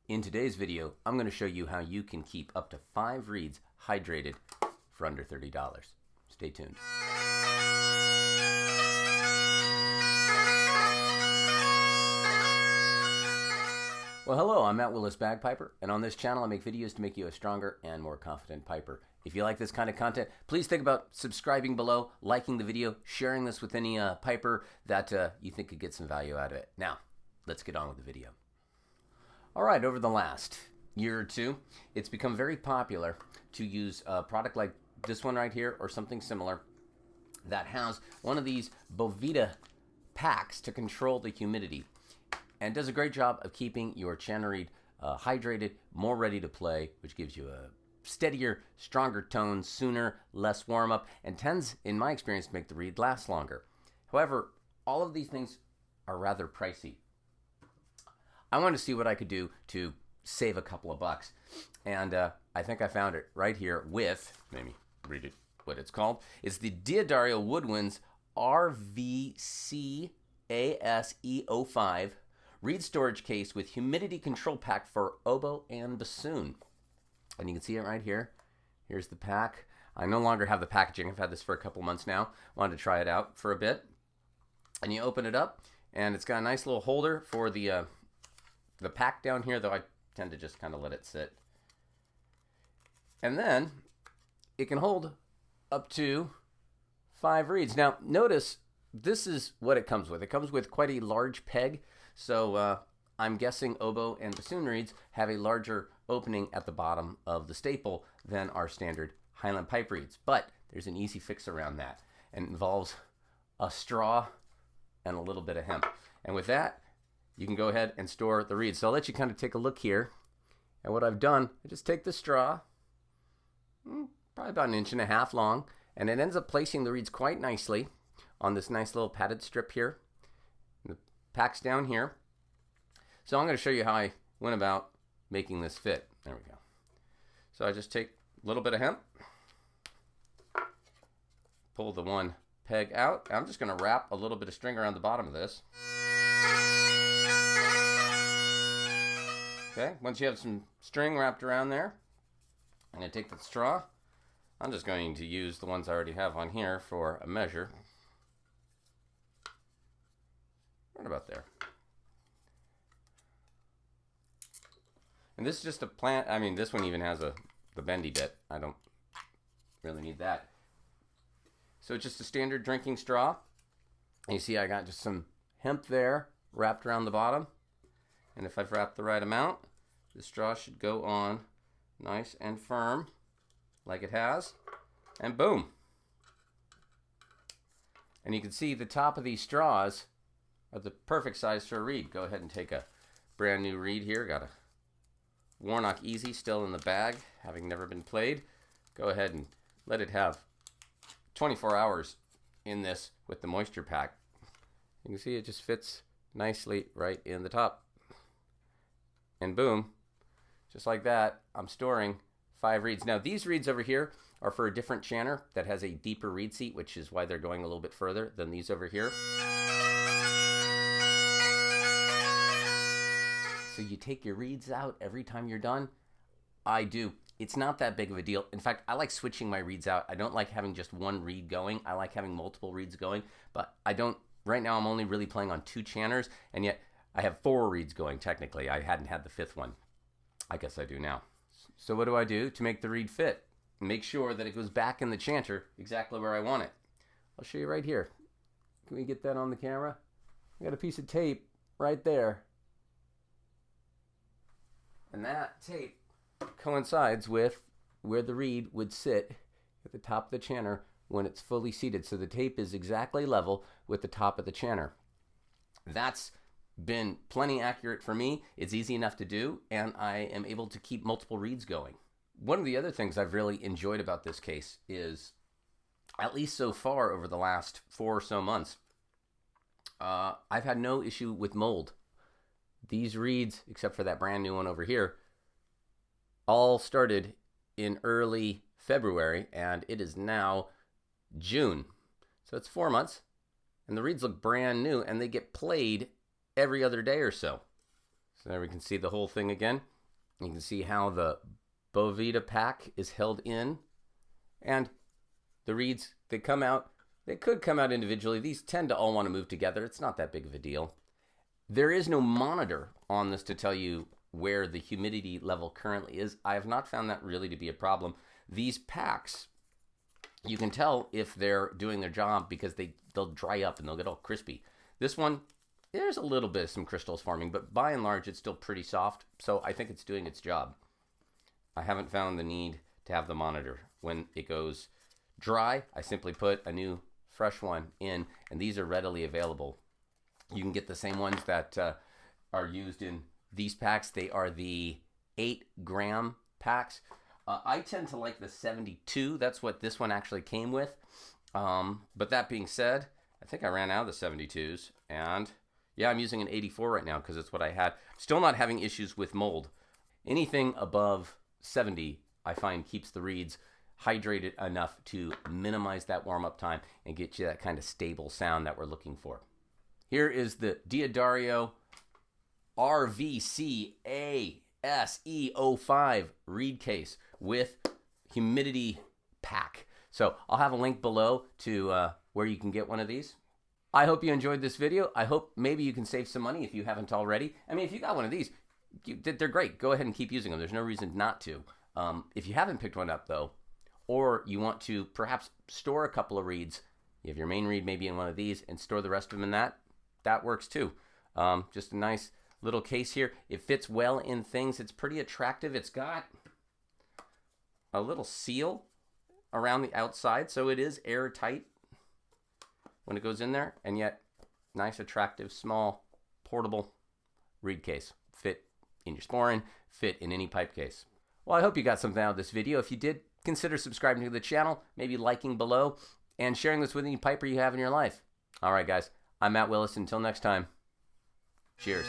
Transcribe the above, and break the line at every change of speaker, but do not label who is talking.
In today's video, I'm going to show you how you can keep up to 5 reeds hydrated for under $30. Stay tuned. Well, hello, I'm Willis Bagpiper, and on this channel I make videos to make you a stronger and more confident piper. If you like this kind of content, please think about subscribing below, liking the video, sharing this with any piper that you think could get some value out of it. Now, let's get on with the video. All right, over the last year or two, it's become very popular to use a product like this one right here or something similar that has one of these Bovita packs to control the humidity and does a great job of keeping your chanter reed hydrated, more ready to play, which gives you a steadier, stronger tone sooner, less warm up, and tends, in my experience, to make the reed last longer. However, all of these things are rather pricey. I wanted to see what I could do to save a couple of bucks, and I think I found it right here with, let me read it, what it's called. It's the D'Addario Woodwinds RVCASE05 reed storage case with humidity control pack for oboe and bassoon. And you can see it right here. Here's the pack. I no longer have the packaging. I've had this for a couple months now. Wanted to try it out for a bit. And you open it up, and it's got a nice little holder for the pack down here, though I tend to just kind of let it sit. And then it can hold up to 5 reeds. Now, notice this is what it comes with. It comes with quite a large peg, so I'm guessing oboe and bassoon reeds have a larger opening at the bottom of the staple than our standard Highland pipe reeds. But there's an easy fix around that, and it involves a straw and a little bit of hemp. And with that, you can go ahead and store the reeds. So I'll let you kind of take a look here at what I've done. I just take the straw, probably about 1.5 inches long, and it ends up placing the reeds quite nicely on this nice little padded strip here. The pack's down here. So I'm going to show you how I went about making this fit. There we go. So I just take a little bit of hemp, pull the one peg out. I'm just going to wrap a little bit of string around the bottom of this. Okay, once you have some string wrapped around there, I'm going to take the straw. I'm just going to use the ones I already have on here for a measure. Right about there. And this is just a plant. I mean, this one even has the bendy bit. I don't really need that. So it's just a standard drinking straw. And you see I got just some hemp there wrapped around the bottom. And if I've wrapped the right amount, the straw should go on nice and firm like it has. And boom. And you can see the top of these straws are the perfect size for a reed. Go ahead and take a brand new reed here. Got a Warnock Easy still in the bag, having never been played. Go ahead and let it have 24 hours in this with the moisture pack. You can see it just fits nicely right in the top. And boom, just like that, I'm storing 5 reeds. Now these reeds over here are for a different chanter that has a deeper reed seat, which is why they're going a little bit further than these over here. So you take your reeds out every time you're done? I do. It's not that big of a deal. In fact, I like switching my reeds out. I don't like having just one reed going. I like having multiple reeds going, but I don't, right now I'm only really playing on 2 chanters, and yet I have 4 reeds going technically. I hadn't had the 5th one. I guess I do now. So what do I do to make the reed fit? Make sure that it goes back in the chanter exactly where I want it. I'll show you right here. Can we get that on the camera? I got a piece of tape right there. And that tape coincides with where the reed would sit at the top of the chanter when it's fully seated. So the tape is exactly level with the top of the chanter. That's been plenty accurate for me. It's easy enough to do, and I am able to keep multiple reeds going. One of the other things I've really enjoyed about this case is, at least so far over the last 4 or so months, I've had no issue with mold. These reeds, except for that brand new one over here, all started in early February, and it is now June. So it's 4 months, and the reeds look brand new, and they get played every other day or so. So there we can see the whole thing again. You can see how the Bovita pack is held in, and the reeds, they come out. They could come out individually. These tend to all want to move together. It's not that big of a deal. There is no monitor on this to tell you where the humidity level currently is. I have not found that really to be a problem. These packs, you can tell if they're doing their job because they'll dry up and they'll get all crispy. This one, there's a little bit of some crystals forming, but by and large, it's still pretty soft. So I think it's doing its job. I haven't found the need to have the monitor. When it goes dry, I simply put a new fresh one in, and these are readily available. You can get the same ones that are used in these packs. They are the 8-gram packs. I tend to like the 72. That's what this one actually came with. But that being said, I think I ran out of the 72s. And yeah, I'm using an 84 right now because it's what I had. Still not having issues with mold. Anything above 70, I find, keeps the reeds hydrated enough to minimize that warm-up time and get you that kind of stable sound that we're looking for. Here is the Diodario RVCASE05 reed case with humidity pack. So I'll have a link below to where you can get one of these. I hope you enjoyed this video. I hope maybe you can save some money if you haven't already. I mean, if you got one of these, they're great. Go ahead and keep using them. There's no reason not to. If you haven't picked one up, though, or you want to perhaps store a couple of reeds, you have your main reed maybe in one of these and store the rest of them in that works too. Just a nice little case here. It fits well in things. It's pretty attractive. It's got a little seal around the outside, so it is airtight when it goes in there, and yet nice, attractive, small, portable reed case. Fit in your sporran, fit in any pipe case. Well, I hope you got something out of this video. If you did, consider subscribing to the channel, maybe liking below, and sharing this with any piper you have in your life. All right, guys, I'm Matt Willis. Until next time, cheers.